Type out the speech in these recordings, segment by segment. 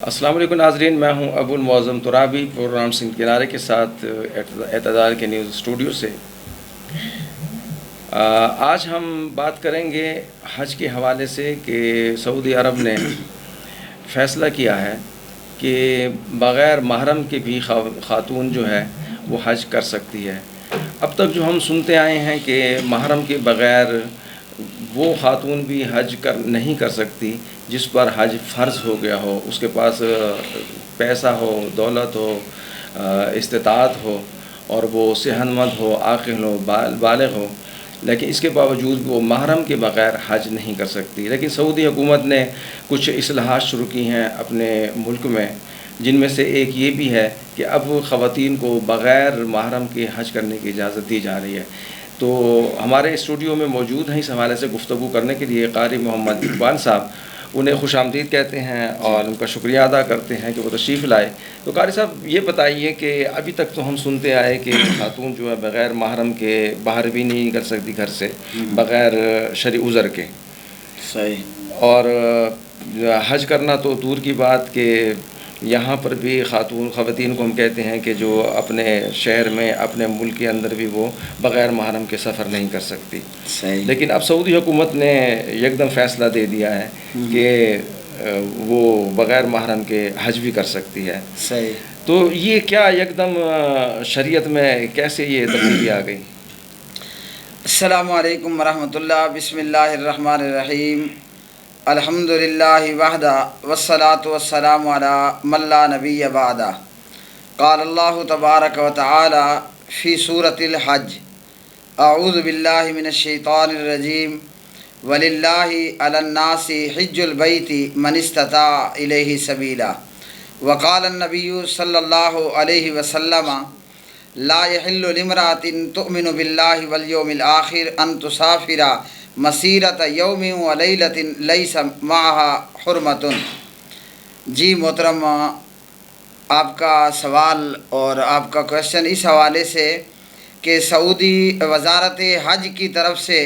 السلام علیکم ناظرین، میں ہوں ابو المعظم ترابی پروگرام سندھ کنارے کے ساتھ اعتدال کے نیوز اسٹوڈیو سے۔ آج ہم بات کریں گے حج کے حوالے سے کہ سعودی عرب نے فیصلہ کیا ہے کہ بغیر محرم کے بھی خاتون جو ہے وہ حج کر سکتی ہے۔ اب تک جو ہم سنتے آئے ہیں کہ محرم کے بغیر وہ خاتون بھی حج نہیں کر سکتی جس پر حج فرض ہو گیا ہو، اس کے پاس پیسہ ہو، دولت ہو، استطاعت ہو اور وہ صحت مند ہو، عاقل ہو، بالغ ہو، لیکن اس کے باوجود وہ محرم کے بغیر حج نہیں کر سکتی۔ لیکن سعودی حکومت نے کچھ اصلاحات شروع کی ہیں اپنے ملک میں، جن میں سے ایک یہ بھی ہے کہ اب خواتین کو بغیر محرم کے حج کرنے کی اجازت دی جا رہی ہے۔ تو ہمارے اسٹوڈیو میں موجود ہیں اس حوالے سے گفتگو کرنے کے لیے قاری محمد اقبال صاحب، انہیں خوش آمدید کہتے ہیں اور ان کا شکریہ ادا کرتے ہیں کہ وہ تشریف لائے۔ تو قاری صاحب یہ بتائیے کہ ابھی تک تو ہم سنتے آئے کہ خاتون جو ہے بغیر محرم کے باہر بھی نہیں نکل سکتی گھر سے، بغیر شرعی عذر کے، صحیح، اور حج کرنا تو دور کی بات کہ یہاں پر بھی خواتین کو ہم کہتے ہیں کہ جو اپنے شہر میں اپنے ملک کے اندر بھی وہ بغیر محرم کے سفر نہیں کر سکتی۔ صحیح، لیکن اب سعودی حکومت نے یکدم فیصلہ دے دیا ہے کہ وہ بغیر محرم کے حج بھی کر سکتی ہے۔ صحیح۔ تو یہ کیا یکدم شریعت میں کیسے یہ تبدیلی آ گئی؟ السلام علیکم ورحمۃ اللہ۔ بسم اللہ الرحمن الرحیم۔ الحمد للہ وحدہ والصلاۃ والسلام علی من لا نبی بعدہ۔ قال اللہ تبارک و تعالی فی سورۃ الحج، اعوذ باللہ من الشیطان الرجیم، وللہ علی الناس حج البیت من استطاع الیہ سبیلا، وقال النبی صلی اللہ علیہ وسلم لا يحل لامرأة تؤمن باللہ والیوم الآخر ان تسافر مسیرۃ یوم ولیلۃ لیس معها حرمۃ۔ جی محترم، آپ کا سوال اور آپ کا کویشچن اس حوالے سے کہ سعودی وزارت حج کی طرف سے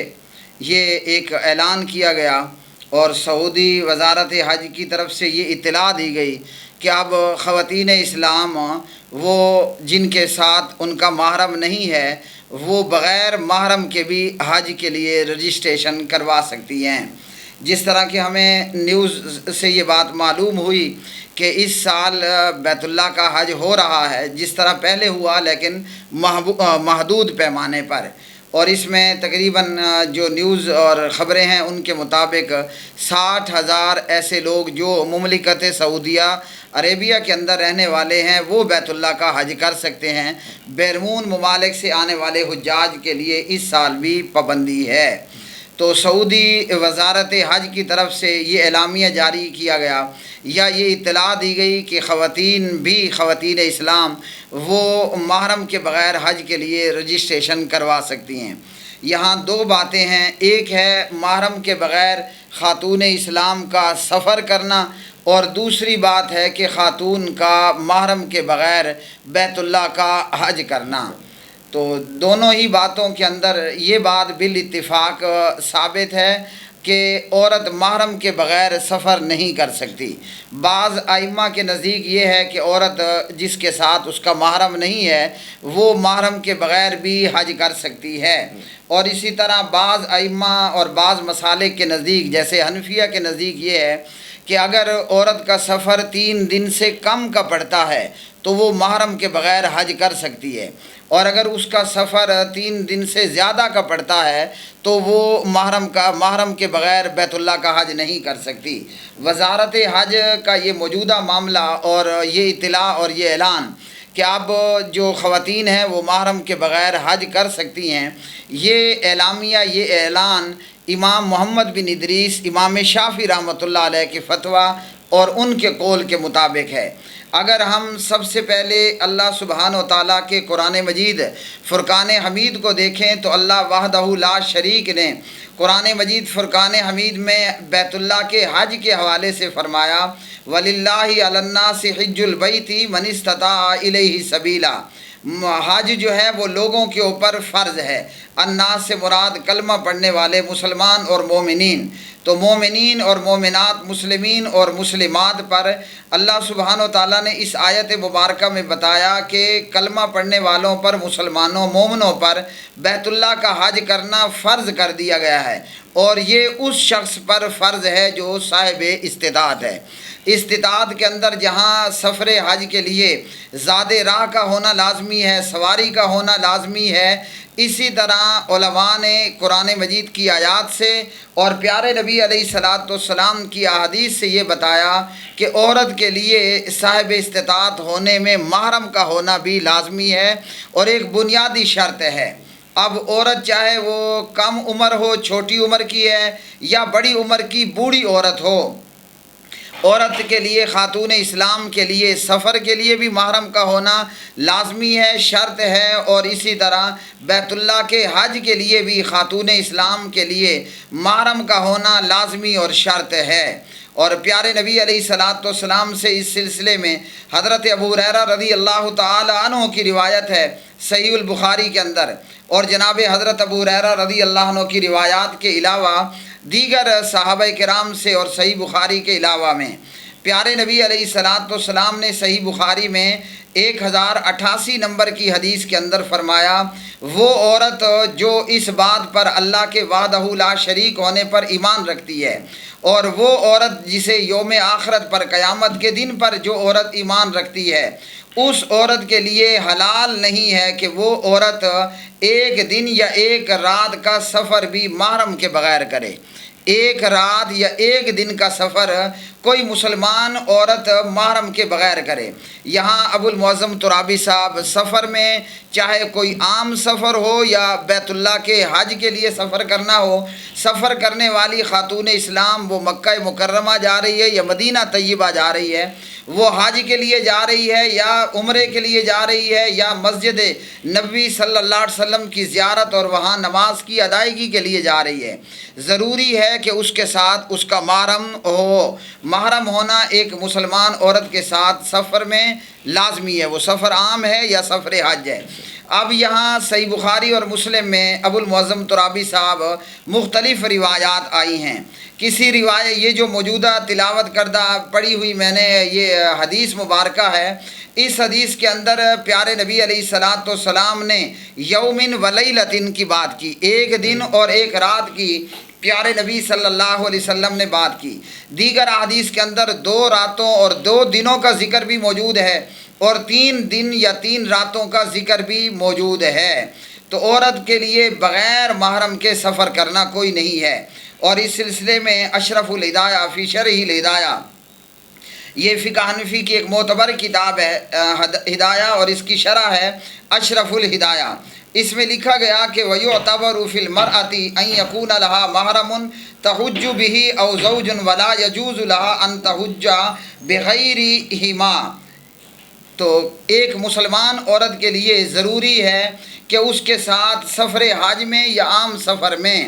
یہ ایک اعلان کیا گیا اور سعودی وزارت حج کی طرف سے یہ اطلاع دی گئی کہ اب خواتین اسلام وہ جن کے ساتھ ان کا محرم نہیں ہے وہ بغیر محرم کے بھی حج کے لیے رجسٹریشن کروا سکتی ہیں۔ جس طرح کہ ہمیں نیوز سے یہ بات معلوم ہوئی کہ اس سال بیت اللہ کا حج ہو رہا ہے جس طرح پہلے ہوا، لیکن محدود پیمانے پر، اور اس میں تقریباً جو نیوز اور خبریں ہیں ان کے مطابق 60,000 ایسے لوگ جو مملکت سعودیہ عربیہ کے اندر رہنے والے ہیں وہ بیت اللہ کا حج کر سکتے ہیں۔ بیرون ممالک سے آنے والے حجاج کے لیے اس سال بھی پابندی ہے۔ تو سعودی وزارت حج کی طرف سے یہ اعلامیہ جاری کیا گیا یا یہ اطلاع دی گئی کہ خواتین اسلام وہ محرم کے بغیر حج کے لیے رجسٹریشن کروا سکتی ہیں۔ یہاں دو باتیں ہیں، ایک ہے محرم کے بغیر خاتون اسلام کا سفر کرنا، اور دوسری بات ہے کہ خاتون کا محرم کے بغیر بیت اللہ کا حج کرنا۔ تو دونوں ہی باتوں کے اندر یہ بات بالاتفاق ثابت ہے کہ عورت محرم کے بغیر سفر نہیں کر سکتی۔ بعض ائمہ کے نزدیک یہ ہے کہ عورت جس کے ساتھ اس کا محرم نہیں ہے وہ محرم کے بغیر بھی حج کر سکتی ہے، اور اسی طرح بعض ائمہ اور بعض مسالک کے نزدیک جیسے حنفیہ کے نزدیک یہ ہے کہ اگر عورت کا سفر 3 دن سے کم کا پڑتا ہے تو وہ محرم کے بغیر حج کر سکتی ہے، اور اگر اس کا سفر 3 دن سے زیادہ کا پڑتا ہے تو وہ محرم کے بغیر بیت اللہ کا حج نہیں کر سکتی۔ وزارت حج کا یہ موجودہ معاملہ اور یہ اطلاع اور یہ اعلان کہ اب جو خواتین ہیں وہ محرم کے بغیر حج کر سکتی ہیں، یہ اعلامیہ، یہ اعلان امام محمد بن ادریس امام شافعی رحمۃ اللہ علیہ کے فتویٰ اور ان کے قول کے مطابق ہے۔ اگر ہم سب سے پہلے اللہ سبحانہ و تعالیٰ کے قرآن مجید فرقان حمید کو دیکھیں تو اللہ وحدہ لا شریک نے قرآن مجید فرقان حمید میں بیت اللہ کے حج کے حوالے سے فرمایا وَلِلَّهِ عَلَى النَّاسِ حِجُّ الْبَيْتِ مَنِ اسْتَطَاعَ إِلَيْهِ سَبِيلًا۔ حج جو ہے وہ لوگوں کے اوپر فرض ہے۔ الناس سے مراد کلمہ پڑھنے والے مسلمان اور مومنین، تو مومنین اور مومنات، مسلمین اور مسلمات پر اللہ سبحانہ و تعالیٰ نے اس آیت مبارکہ میں بتایا کہ کلمہ پڑھنے والوں پر، مسلمانوں مومنوں پر بیت اللہ کا حج کرنا فرض کر دیا گیا ہے، اور یہ اس شخص پر فرض ہے جو صاحب استطاعت ہے۔ استطاعت کے اندر جہاں سفر حج کے لیے زاد راہ کا ہونا لازمی ہے، سواری کا ہونا لازمی ہے، اسی طرح علماء نے قرآن مجید کی آیات سے اور پیارے نبی علیہ الصلاۃ والسلام کی احادیث سے یہ بتایا کہ عورت کے لیے صاحب استطاعت ہونے میں محرم کا ہونا بھی لازمی ہے اور ایک بنیادی شرط ہے۔ اب عورت چاہے وہ کم عمر ہو، چھوٹی عمر کی ہے، یا بڑی عمر کی بوڑھی عورت ہو، عورت کے لیے، خاتون اسلام کے لیے سفر کے لیے بھی محرم کا ہونا لازمی ہے، شرط ہے، اور اسی طرح بیت اللہ کے حج کے لیے بھی خاتون اسلام کے لیے محرم کا ہونا لازمی اور شرط ہے۔ اور پیارے نبی علیہ الصلاۃ والسلام سے اس سلسلے میں حضرت ابو ہریرہ رضی اللہ تعالی عنہ کی روایت ہے صحیح البخاری کے اندر، اور جناب حضرت ابو ہریرہ رضی اللہ عنہ کی روایات کے علاوہ دیگر صحابہ کرام سے اور صحیح بخاری کے علاوہ میں پیارے نبی علیہ الصلاۃ والسلام نے صحیح بخاری میں 1088 نمبر کی حدیث کے اندر فرمایا، وہ عورت جو اس بات پر اللہ کے وحدہ لا شریک ہونے پر ایمان رکھتی ہے، اور وہ عورت جسے یوم آخرت پر، قیامت کے دن پر جو عورت ایمان رکھتی ہے، اس عورت کے لیے حلال نہیں ہے کہ وہ عورت ایک دن یا ایک رات کا سفر بھی محرم کے بغیر کرے۔ ایک رات یا ایک دن کا سفر کوئی مسلمان عورت محرم کے بغیر کرے۔ یہاں ابو المعظم ترابی صاحب سفر میں، چاہے کوئی عام سفر ہو یا بیت اللہ کے حج کے لیے سفر کرنا ہو، سفر کرنے والی خاتون اسلام وہ مکہ مکرمہ جا رہی ہے یا مدینہ طیبہ جا رہی ہے، وہ حج کے لیے جا رہی ہے یا عمرے کے لیے جا رہی ہے یا مسجد نبوی صلی اللہ علیہ وسلم کی زیارت اور وہاں نماز کی ادائیگی کے لیے جا رہی ہے، ضروری ہے کہ اس کے ساتھ اس کا محرم ہو۔ محرم ہونا ایک مسلمان عورت کے ساتھ سفر میں لازمی ہے، وہ سفر عام ہے یا سفر حج ہے۔ اب یہاں صحیح بخاری اور مسلم میں ابو المعظم ترابی صاحب مختلف روایات آئی ہیں۔ کسی روایت، یہ جو موجودہ تلاوت کردہ پڑھی ہوئی میں نے یہ حدیث مبارکہ ہے، اس حدیث کے اندر پیارے نبی علیہ الصلاۃ والسلام نے یومن ولیلتن کی بات کی، ایک دن اور ایک رات کی پیارے نبی صلی اللہ علیہ وسلم نے بات کی۔ دیگر احادیث کے اندر 2 راتوں اور 2 دنوں کا ذکر بھی موجود ہے اور 3 دن یا 3 راتوں کا ذکر بھی موجود ہے۔ تو عورت کے لیے بغیر محرم کے سفر کرنا کوئی نہیں ہے، اور اس سلسلے میں اشرف الہدایہ فی شرح الہدایہ، یہ فقہ حنفی کی ایک معتبر کتاب ہے ہدایہ، اور اس کی شرح ہے اشرف الہدایہ۔ اس میں لکھا گیا کہ وَيُعْتَبَرُ فِي الْمَرْأَةِ أَن يَكُونَ لَهَا مَحْرَمٌ تَحُجُّ بِهِ أَوْ زَوْجٌ وَلَا يَجُوزُ لَهَا أَن تَحُجَّ بِغَيْرِهِمَا۔ تو ایک مسلمان عورت کے لیے ضروری ہے کہ اس کے ساتھ سفر حج میں یا عام سفر میں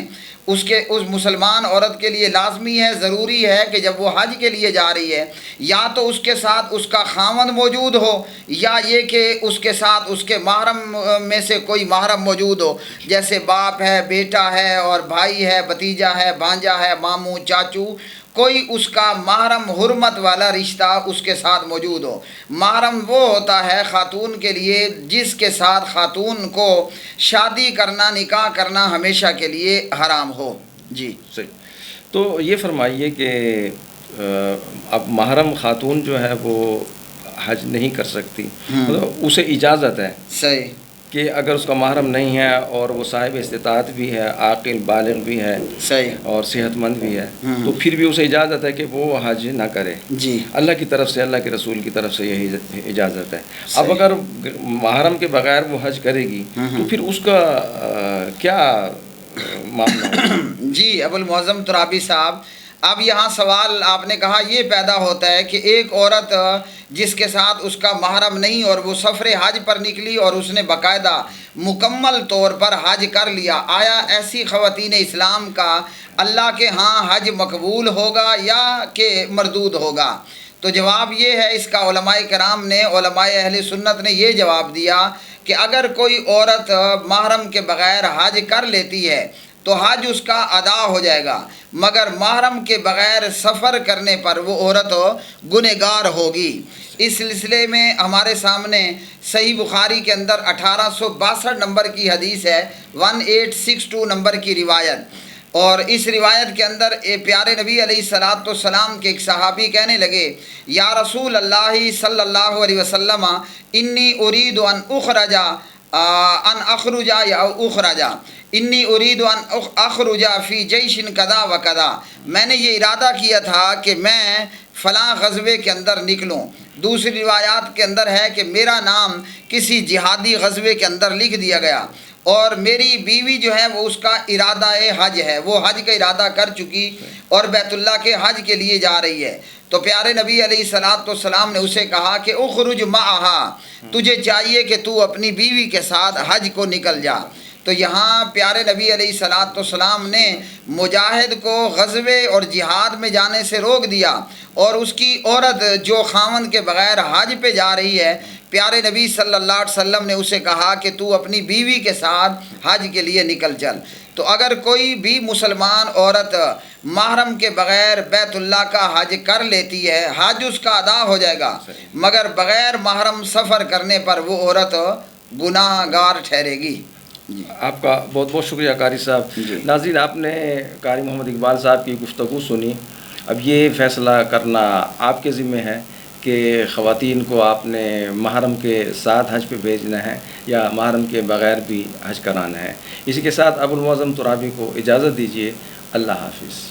اس مسلمان عورت کے لیے لازمی ہے، ضروری ہے کہ جب وہ حج کے لیے جا رہی ہے یا تو اس کے ساتھ اس کا خاوند موجود ہو، یا یہ کہ اس کے ساتھ اس کے محرم میں سے کوئی محرم موجود ہو، جیسے باپ ہے، بیٹا ہے اور بھائی ہے، بھتیجا ہے، بھانجا ہے، ماموں، چاچو، کوئی اس کا محرم حرمت والا رشتہ اس کے ساتھ موجود ہو۔ محرم وہ ہوتا ہے خاتون کے لیے جس کے ساتھ خاتون کو شادی کرنا، نکاح کرنا ہمیشہ کے لیے حرام ہو۔ جی صحیح۔ تو یہ فرمائیے کہ اب محرم خاتون جو ہے وہ حج نہیں کر سکتی، مطلب اسے اجازت ہے صحیح کہ اگر اس کا محرم نہیں ہے اور وہ صاحب استطاعت بھی ہے، عاقل بالغ بھی ہے، صحیح اور صحت مند بھی ہے، تو پھر بھی اسے اجازت ہے کہ وہ حج نہ کرے۔ جی اللہ کی طرف سے، اللہ کے رسول کی طرف سے یہی اجازت ہے۔ اب اگر محرم کے بغیر وہ حج کرے گی تو پھر اس کا کیا معاملہ ہوگا؟ جی ابو المعظم ترابی صاحب، اب یہاں سوال آپ نے کہا یہ پیدا ہوتا ہے کہ ایک عورت جس کے ساتھ اس کا محرم نہیں اور وہ سفر حج پر نکلی اور اس نے باقاعدہ مکمل طور پر حج کر لیا، آیا ایسی خواتین اسلام کا اللہ کے ہاں حج مقبول ہوگا یا کہ مردود ہوگا؟ تو جواب یہ ہے اس کا، علماء کرام نے، علماء اہل سنت نے یہ جواب دیا کہ اگر کوئی عورت محرم کے بغیر حج کر لیتی ہے تو حج اس کا ادا ہو جائے گا، مگر محرم کے بغیر سفر کرنے پر وہ عورت گنہگار ہوگی۔ اس سلسلے میں ہمارے سامنے صحیح بخاری کے اندر 1862 نمبر کی حدیث ہے، 1862 نمبر کی روایت، اور اس روایت کے اندر پیارے نبی علیہ الصلاۃ والسلام کے ایک صحابی کہنے لگے، یا رسول اللہ صلی اللہ علیہ وسلم انی ارید ان اخرجا یا اخرجا انی ارید ان اخرجا فی جیش کذا و کذا، میں نے یہ ارادہ کیا تھا کہ میں فلاں غزوے کے اندر نکلوں۔ دوسری روایات کے اندر ہے کہ میرا نام کسی جہادی غزوے کے اندر لکھ دیا گیا، اور میری بیوی جو ہے وہ اس کا ارادہ حج ہے، وہ حج کا ارادہ کر چکی اور بیت اللہ کے حج کے لیے جا رہی ہے۔ تو پیارے نبی علیہ الصلاۃ والسلام نے اسے کہا کہ اخرج معہا، تجھے چاہیے کہ تو اپنی بیوی کے ساتھ حج کو نکل جا۔ تو یہاں پیارے نبی علیہ الصلاۃ والسلام نے مجاہد کو غزوے اور جہاد میں جانے سے روک دیا، اور اس کی عورت جو خاوند کے بغیر حج پہ جا رہی ہے، پیارے نبی صلی اللہ علیہ وسلم نے اسے کہا کہ تو اپنی بیوی کے ساتھ حج کے لیے نکل چل۔ تو اگر کوئی بھی مسلمان عورت محرم کے بغیر بیت اللہ کا حج کر لیتی ہے، حج اس کا ادا ہو جائے گا، مگر بغیر محرم سفر کرنے پر وہ عورت گناہ گار ٹھہرے گی۔ آپ کا بہت بہت شکریہ قاری صاحب۔ ناظرین، آپ نے قاری محمد اقبال صاحب کی گفتگو سنی۔ اب یہ فیصلہ کرنا آپ کے ذمہ ہے کہ خواتین کو آپ نے محرم کے ساتھ حج پہ بھیجنا ہے یا محرم کے بغیر بھی حج کرانا ہے۔ اسی کے ساتھ ابو المعظم ترابی کو اجازت دیجیے۔ اللہ حافظ۔